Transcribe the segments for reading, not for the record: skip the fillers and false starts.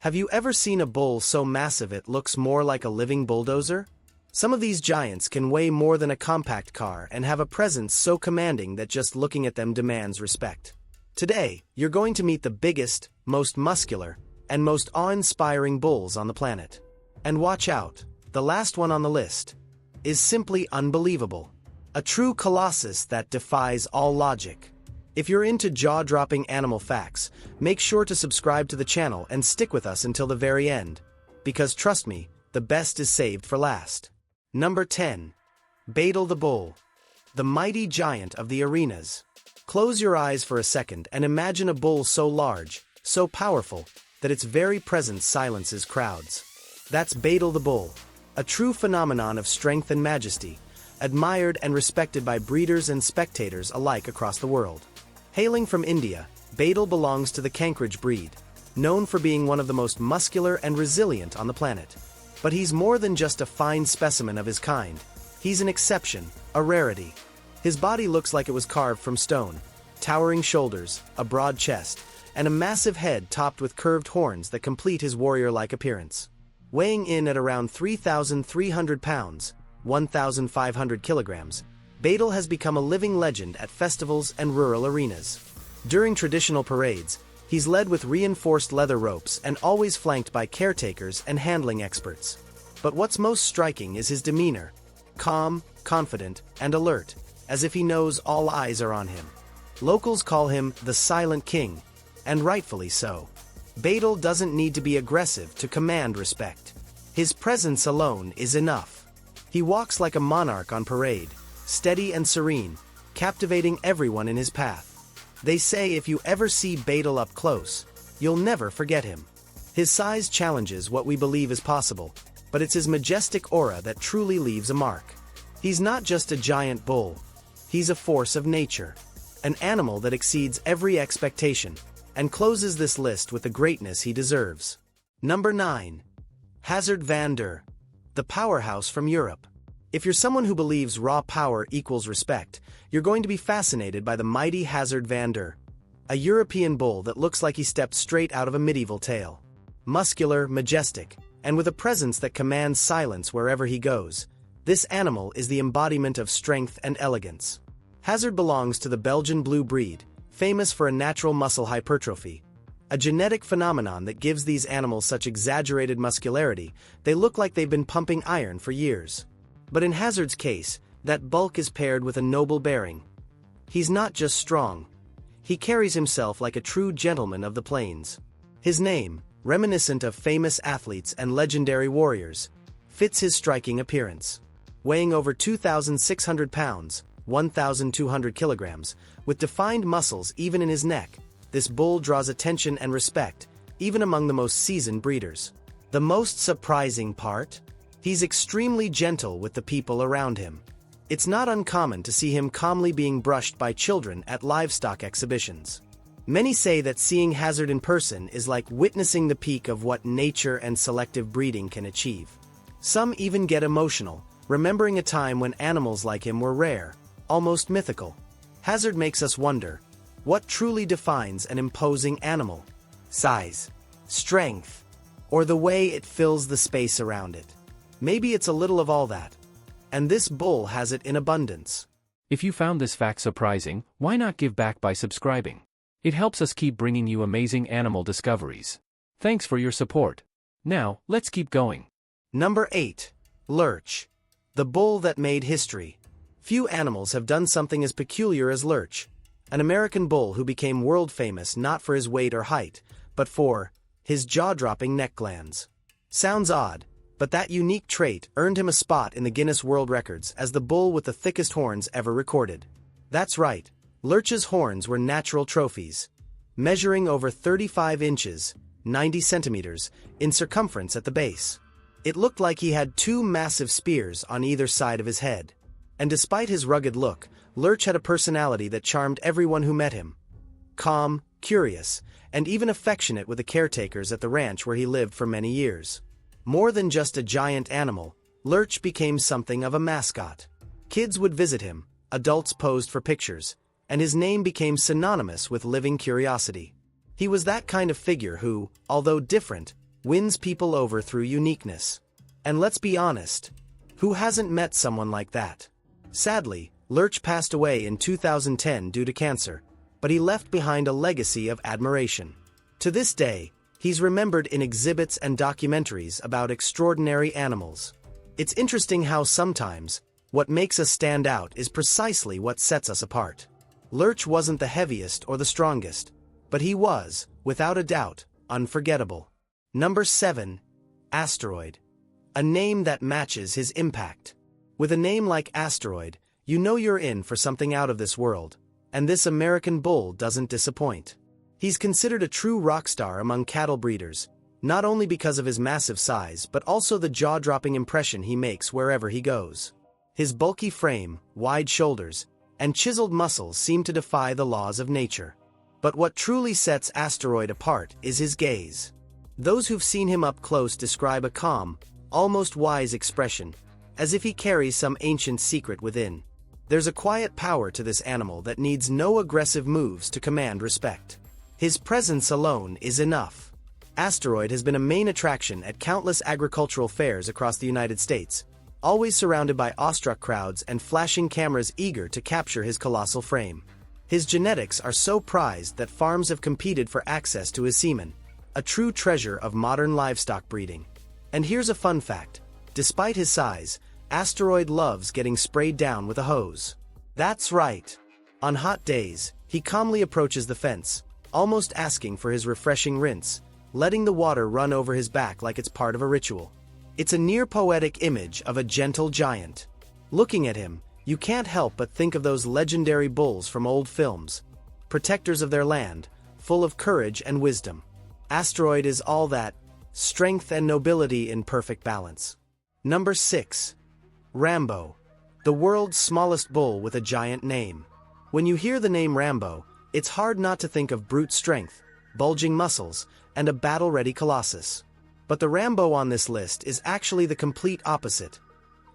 Have you ever seen a bull so massive it looks more like a living bulldozer? Some of these giants can weigh more than a compact car and have a presence so commanding that just looking at them demands respect. Today, you're going to meet the biggest, most muscular, and most awe-inspiring bulls on the planet. And watch out, the last one on the list is simply unbelievable. A true colossus that defies all logic. If you're into jaw-dropping animal facts, make sure to subscribe to the channel and stick with us until the very end. Because trust me, the best is saved for last. Number 10. Beetle the bull. The mighty giant of the arenas. Close your eyes for a second and imagine a bull so large, so powerful, that its very presence silences crowds. That's Beetle the bull, a true phenomenon of strength and majesty, admired and respected by breeders and spectators alike across the world. Hailing from India, Beetle belongs to the Cankridge breed, known for being one of the most muscular and resilient on the planet. But he's more than just a fine specimen of his kind. He's an exception, a rarity. His body looks like it was carved from stone, towering shoulders, a broad chest, and a massive head topped with curved horns that complete his warrior-like appearance. Weighing in at around 3,300 pounds, 1,500 kilograms, Beetle has become a living legend at festivals and rural arenas. During traditional parades, he's led with reinforced leather ropes and always flanked by caretakers and handling experts. But what's most striking is his demeanor. Calm, confident, and alert, as if he knows all eyes are on him. Locals call him the Silent King, and rightfully so. Beetle doesn't need to be aggressive to command respect. His presence alone is enough. He walks like a monarch on parade, steady and serene, captivating everyone in his path. They say if you ever see Beetle up close, you'll never forget him. His size challenges what we believe is possible, but it's his majestic aura that truly leaves a mark. He's not just a giant bull. He's a force of nature, an animal that exceeds every expectation, and closes this list with the greatness he deserves. Number 9. Hazard van der, the powerhouse from Europe. If you're someone who believes raw power equals respect, you're going to be fascinated by the mighty Hazard van der, a European bull that looks like he stepped straight out of a medieval tale. Muscular, majestic, and with a presence that commands silence wherever he goes, this animal is the embodiment of strength and elegance. Hazard belongs to the Belgian blue breed, famous for a natural muscle hypertrophy, a genetic phenomenon that gives these animals such exaggerated muscularity, they look like they've been pumping iron for years. But in Hazard's case, that bulk is paired with a noble bearing. He's not just strong. He carries himself like a true gentleman of the plains. His name, reminiscent of famous athletes and legendary warriors, fits his striking appearance. Weighing over 2,600 pounds, 1,200 kilograms, with defined muscles even in his neck, this bull draws attention and respect, even among the most seasoned breeders. The most surprising part? He's extremely gentle with the people around him. It's not uncommon to see him calmly being brushed by children at livestock exhibitions. Many say that seeing Hazard in person is like witnessing the peak of what nature and selective breeding can achieve. Some even get emotional, remembering a time when animals like him were rare, almost mythical. Hazard makes us wonder, what truly defines an imposing animal? Size, strength, or the way it fills the space around it? Maybe it's a little of all that. And this bull has it in abundance. If you found this fact surprising, why not give back by subscribing? It helps us keep bringing you amazing animal discoveries. Thanks for your support. Now, let's keep going. Number 8. Lurch. The bull that made history. Few animals have done something as peculiar as Lurch, an American bull who became world famous not for his weight or height, but for his jaw-dropping neck glands. Sounds odd, but that unique trait earned him a spot in the Guinness World Records as the bull with the thickest horns ever recorded. That's right, Lurch's horns were natural trophies, measuring over 35 inches, 90 centimeters, in circumference at the base. It looked like he had two massive spears on either side of his head. And despite his rugged look, Lurch had a personality that charmed everyone who met him. Calm, curious, and even affectionate with the caretakers at the ranch where he lived for many years. More than just a giant animal, Lurch became something of a mascot. Kids would visit him, adults posed for pictures, and his name became synonymous with living curiosity. He was that kind of figure who, although different, wins people over through uniqueness. And let's be honest, who hasn't met someone like that? Sadly, Lurch passed away in 2010 due to cancer, but he left behind a legacy of admiration. To this day, he's remembered in exhibits and documentaries about extraordinary animals. It's interesting how sometimes, what makes us stand out is precisely what sets us apart. Lurch wasn't the heaviest or the strongest, but he was, without a doubt, unforgettable. Number 7. Asteroid. A name that matches his impact. With a name like Asteroid, you know you're in for something out of this world, and this American bull doesn't disappoint. He's considered a true rock star among cattle breeders, not only because of his massive size but also the jaw-dropping impression he makes wherever he goes. His bulky frame, wide shoulders, and chiseled muscles seem to defy the laws of nature. But what truly sets Asteroid apart is his gaze. Those who've seen him up close describe a calm, almost wise expression, as if he carries some ancient secret within. There's a quiet power to this animal that needs no aggressive moves to command respect. His presence alone is enough. Asteroid has been a main attraction at countless agricultural fairs across the United States, always surrounded by awestruck crowds and flashing cameras eager to capture his colossal frame. His genetics are so prized that farms have competed for access to his semen, a true treasure of modern livestock breeding. And here's a fun fact. Despite his size, Asteroid loves getting sprayed down with a hose. That's right. On hot days, he calmly approaches the fence, almost asking for his refreshing rinse, letting the water run over his back like it's part of a ritual. It's a near-poetic image of a gentle giant. Looking at him, you can't help but think of those legendary bulls from old films, protectors of their land, full of courage and wisdom. Asteroid is all that, strength and nobility in perfect balance. Number 6. Rambo. The world's smallest bull with a giant name. When you hear the name Rambo, it's hard not to think of brute strength, bulging muscles, and a battle-ready colossus. But the Rambo on this list is actually the complete opposite,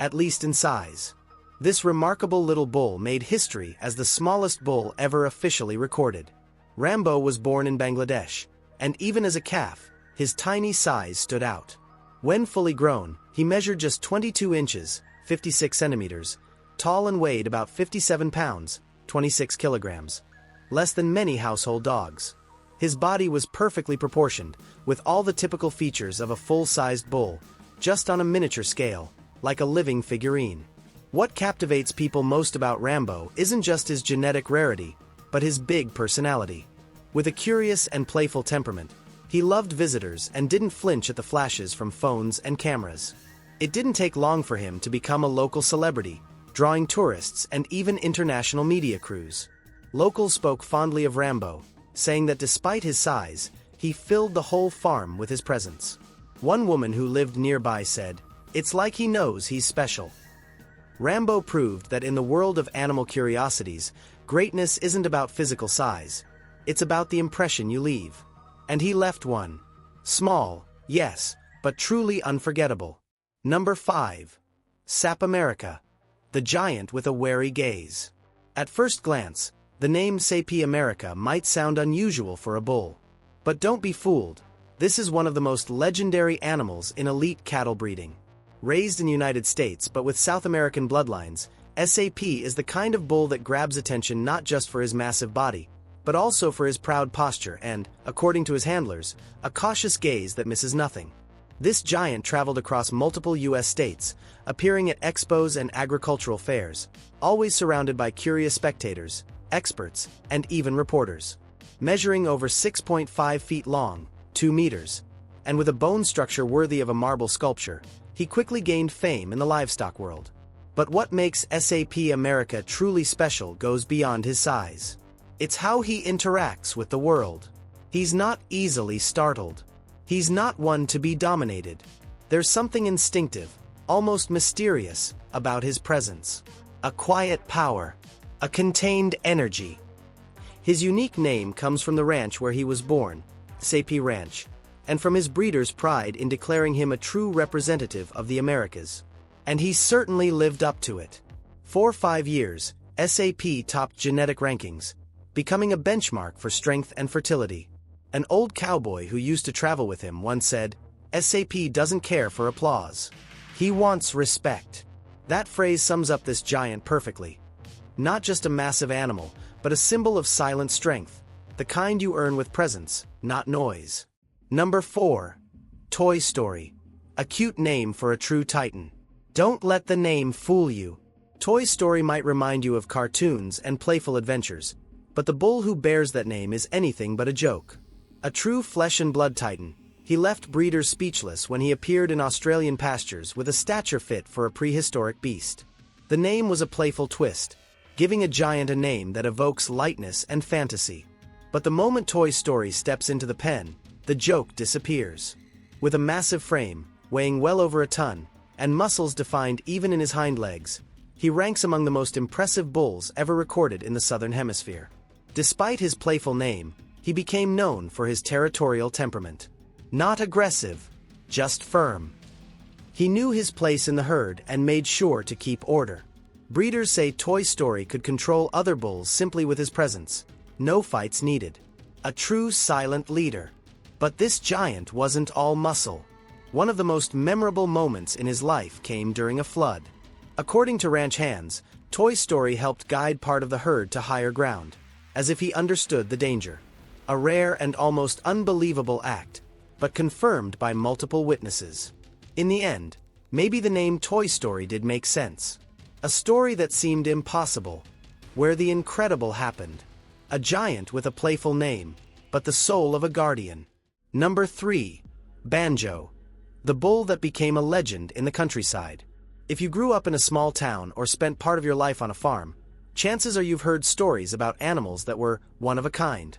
at least in size. This remarkable little bull made history as the smallest bull ever officially recorded. Rambo was born in Bangladesh, and even as a calf, his tiny size stood out. When fully grown, he measured just 22 inches, 56 centimeters, tall and weighed about 57 pounds, 26 kilograms, less than many household dogs. His body was perfectly proportioned, with all the typical features of a full-sized bull, just on a miniature scale, like a living figurine. What captivates people most about Rambo isn't just his genetic rarity, but his big personality. With a curious and playful temperament, he loved visitors and didn't flinch at the flashes from phones and cameras. It didn't take long for him to become a local celebrity, drawing tourists and even international media crews. Locals spoke fondly of Rambo, saying that despite his size, he filled the whole farm with his presence. One woman who lived nearby said, "It's like he knows he's special." Rambo proved that in the world of animal curiosities, greatness isn't about physical size. It's about the impression you leave. And he left one. Small, yes, but truly unforgettable. Number 5. Sap America. The giant with a wary gaze. At first glance, the name Sap America might sound unusual for a bull. But don't be fooled. This is one of the most legendary animals in elite cattle breeding. Raised in the United States but with South American bloodlines, Sap is the kind of bull that grabs attention not just for his massive body, but also for his proud posture and, according to his handlers, a cautious gaze that misses nothing. This giant traveled across multiple U.S. states, appearing at expos and agricultural fairs, always surrounded by curious spectators, experts, and even reporters. Measuring over 6.5 feet long, 2 meters, and with a bone structure worthy of a marble sculpture, he quickly gained fame in the livestock world. But what makes Sap America truly special goes beyond his size. It's how he interacts with the world. He's not easily startled. He's not one to be dominated. There's something instinctive, almost mysterious, about his presence. A quiet power, a contained energy. His unique name comes from the ranch where he was born, Sap Ranch, and from his breeder's pride in declaring him a true representative of the Americas. And he certainly lived up to it. For 5 years, Sap topped genetic rankings, becoming a benchmark for strength and fertility. An old cowboy who used to travel with him once said, SAP doesn't care for applause. He wants respect. That phrase sums up this giant perfectly. Not just a massive animal, but a symbol of silent strength, the kind you earn with presence, not noise. Number 4. Toy Story. A cute name for a true titan. Don't let the name fool you. Toy Story might remind you of cartoons and playful adventures, but the bull who bears that name is anything but a joke. A true flesh and blood titan, he left breeders speechless when he appeared in Australian pastures with a stature fit for a prehistoric beast. The name was a playful twist, giving a giant a name that evokes lightness and fantasy. But the moment Toy Story steps into the pen, the joke disappears. With a massive frame, weighing well over a ton, and muscles defined even in his hind legs, he ranks among the most impressive bulls ever recorded in the Southern Hemisphere. Despite his playful name, he became known for his territorial temperament. Not aggressive, just firm. He knew his place in the herd and made sure to keep order. Breeders say Toy Story could control other bulls simply with his presence. No fights needed. A true silent leader. But this giant wasn't all muscle. One of the most memorable moments in his life came during a flood. According to ranch hands, Toy Story helped guide part of the herd to higher ground, as if he understood the danger. A rare and almost unbelievable act, but confirmed by multiple witnesses. In the end, maybe the name Toy Story did make sense. A story that seemed impossible, where the incredible happened. A giant with a playful name, but the soul of a guardian. Number 3. Banjo. The bull that became a legend in the countryside. If you grew up in a small town or spent part of your life on a farm, chances are you've heard stories about animals that were one of a kind.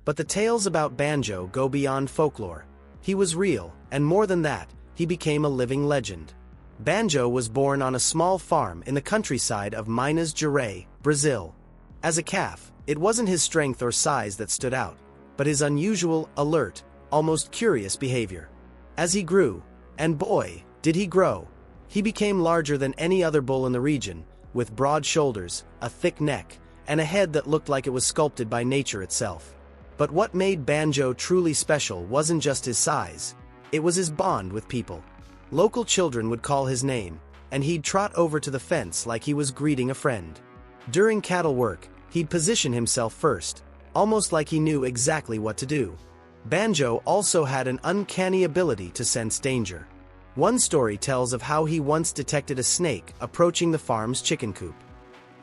But the tales about Banjo go beyond folklore. He was real, and more than that, he became a living legend. Banjo was born on a small farm in the countryside of Minas Gerais, Brazil. As a calf, it wasn't his strength or size that stood out, but his unusual, alert, almost curious behavior. As he grew, and boy, did he grow, he became larger than any other bull in the region, with broad shoulders, a thick neck, and a head that looked like it was sculpted by nature itself. But what made Banjo truly special wasn't just his size, it was his bond with people. Local children would call his name, and he'd trot over to the fence like he was greeting a friend. During cattle work, he'd position himself first, almost like he knew exactly what to do. Banjo also had an uncanny ability to sense danger. One story tells of how he once detected a snake approaching the farm's chicken coop.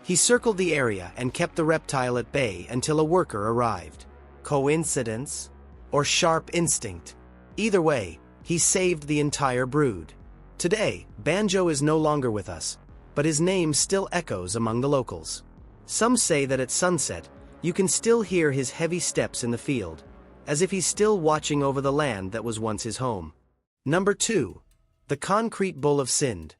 He circled the area and kept the reptile at bay until a worker arrived. Coincidence? Or sharp instinct? Either way, he saved the entire brood. Today, Banjo is no longer with us, but his name still echoes among the locals. Some say that at sunset, you can still hear his heavy steps in the field, as if he's still watching over the land that was once his home. Number 2. The concrete bull of Sind.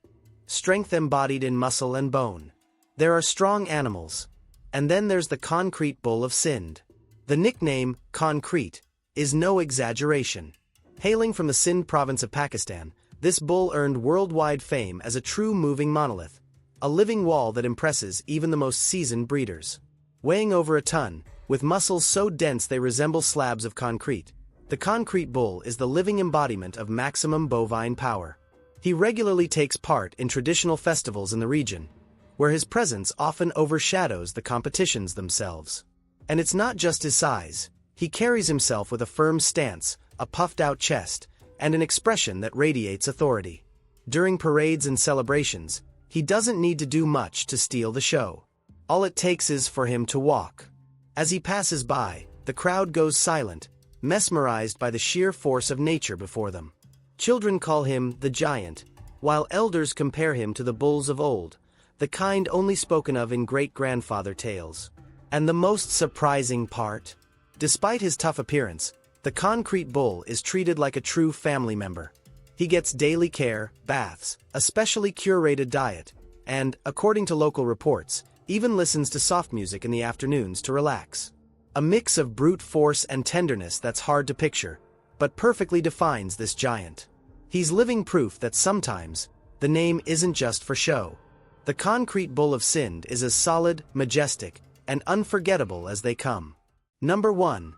Strength embodied in muscle and bone. There are strong animals, and then there's the concrete bull of Sind. The nickname, Concrete, is no exaggeration. Hailing from the Sindh province of Pakistan, this bull earned worldwide fame as a true moving monolith, a living wall that impresses even the most seasoned breeders. Weighing over a ton, with muscles so dense they resemble slabs of concrete, the concrete bull is the living embodiment of maximum bovine power. He regularly takes part in traditional festivals in the region, where his presence often overshadows the competitions themselves. And it's not just his size. He carries himself with a firm stance, a puffed-out chest, and an expression that radiates authority. During parades and celebrations, he doesn't need to do much to steal the show. All it takes is for him to walk. As he passes by, the crowd goes silent, mesmerized by the sheer force of nature before them. Children call him the giant, while elders compare him to the bulls of old, the kind only spoken of in great-grandfather tales. And the most surprising part? Despite his tough appearance, the concrete bull is treated like a true family member. He gets daily care, baths, a specially curated diet, and, according to local reports, even listens to soft music in the afternoons to relax. A mix of brute force and tenderness that's hard to picture, but perfectly defines this giant. He's living proof that sometimes, the name isn't just for show. The concrete bull of Sind is as solid, majestic, and unforgettable as they come. Number 1.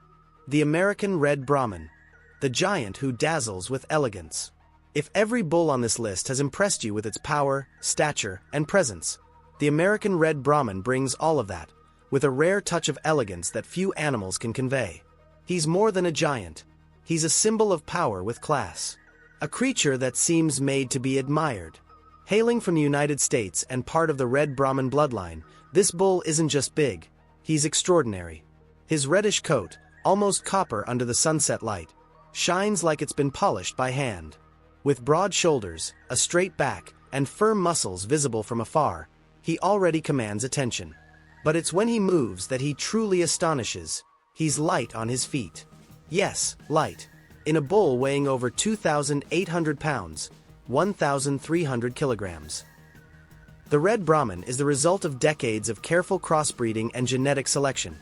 The American Red Brahmin. the giant who dazzles with elegance. If every bull on this list has impressed you with its power, stature, and presence, the American Red Brahman brings all of that, with a rare touch of elegance that few animals can convey. He's more than a giant. He's a symbol of power with class. A creature that seems made to be admired. Hailing from the United States and part of the Red Brahman bloodline, this bull isn't just big, he's extraordinary. His reddish coat, almost copper under the sunset light, shines like it's been polished by hand. With broad shoulders, a straight back, and firm muscles visible from afar, he already commands attention. But it's when he moves that he truly astonishes. He's light on his feet. Yes, light. In a bull weighing over 2,800 pounds, 1,300 kilograms. The Red Brahman is the result of decades of careful crossbreeding and genetic selection,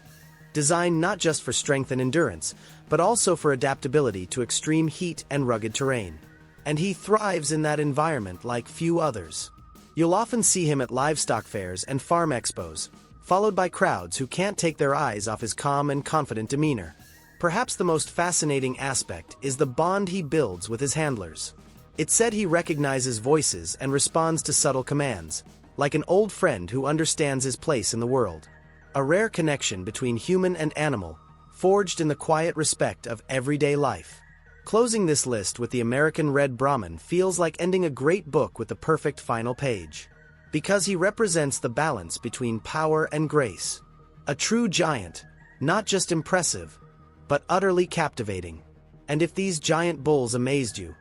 designed not just for strength and endurance, but also for adaptability to extreme heat and rugged terrain. And he thrives in that environment like few others. You'll often see him at livestock fairs and farm expos, followed by crowds who can't take their eyes off his calm and confident demeanor. Perhaps the most fascinating aspect is the bond he builds with his handlers. It's said he recognizes voices and responds to subtle commands, like an old friend who understands his place in the world. A rare connection between human and animal, forged in the quiet respect of everyday life. Closing this list with the American Red Brahman feels like ending a great book with the perfect final page. Because he represents the balance between power and grace. A true giant, not just impressive, but utterly captivating. And if these giant bulls amazed you,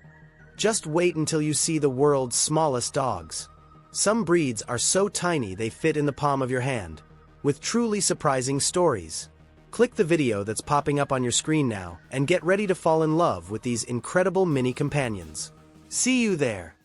just wait until you see the world's smallest dogs. Some breeds are so tiny they fit in the palm of your hand, with truly surprising stories. Click the video that's popping up on your screen now and get ready to fall in love with these incredible mini companions. See you there!